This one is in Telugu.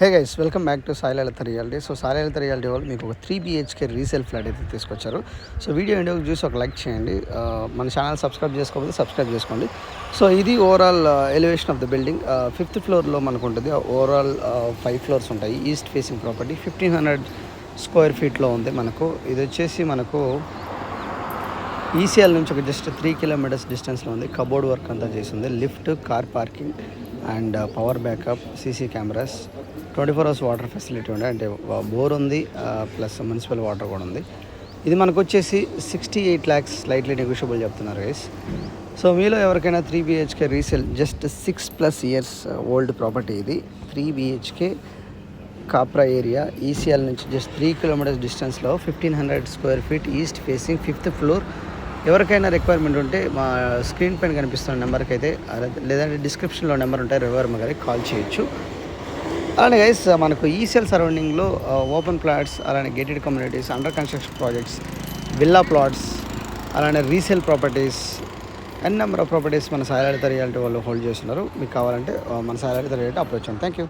Hey guys, welcome back to Sai Lalitha reality. So Sai Lalitha realty వాళ్ళు మీకు ఒక 3 BHK రీసేల్ ఫ్లాట్ అయితే తీసుకొచ్చారు. సో వీడియో ఎండ్ చూసి ఒక లైక్ చేయండి. మన ఛానల్ సబ్స్క్రైబ్ చేసుకోకపోతే సబ్స్క్రైబ్ చేసుకోండి. సో ఇది overall elevation of the building. 5th ఫ్లోర్లో మనకు ఉంటుంది. ఓవరాల్ 5 ఫ్లోర్స్ ఉంటాయి. ఈస్ట్ ఫేసింగ్ ప్రాపర్టీ 1500 స్క్వేర్ ఫీట్లో ఉంది. మనకు ఇది వచ్చేసి మనకు ఈసీఎల్ నుంచి ఒక జస్ట్ 3 కిలోమీటర్స్ డిస్టెన్స్లో ఉంది. కబోర్డ్ వర్క్ అంతా చేసింది. Lift, car parking and power backup, CC cameras, 24 hours water facility ఉంది. అంటే బోర్ ఉంది, ప్లస్ మున్సిపల్ వాటర్ కూడా ఉంది. ఇది మనకు వచ్చేసి 68 lakhs, స్లైట్లీ నెగోషియబుల్ చెప్తున్నారు గైస్. సో మీలో ఎవరికైనా 3 BHK resale, just 6+ years old property ఇది. 3 BHK కాప్రా ఏరియా, ఈసీఎల్ నుంచి జస్ట్ 3 kilometers డిస్టెన్స్లో 1500 square feet, east facing, 5th floor. ఎవరికైనా రిక్వైర్మెంట్ ఉంటే మా స్క్రీన్ పైన కనిపిస్తున్న నెంబర్కి అయితే, లేదంటే డిస్క్రిప్షన్లో నెంబర్ ఉంటాయి, రవివర్మ గారికి కాల్ చేయొచ్చు. అలానే గైస్, మనకు ఈసీఎల్ సరౌండింగ్లో ఓపెన్ ప్లాట్స్, అలానే gated communities, under construction projects, villa plots, అలానే resale properties, number of properties మన సాయి లలిత రియాలిటీ వాళ్ళు హోల్డ్ చేస్తున్నారు. మీకు కావాలంటే మన సాయి లలిత రియాలిటీ అప్రోచ్ అవ్వండి. Thank you.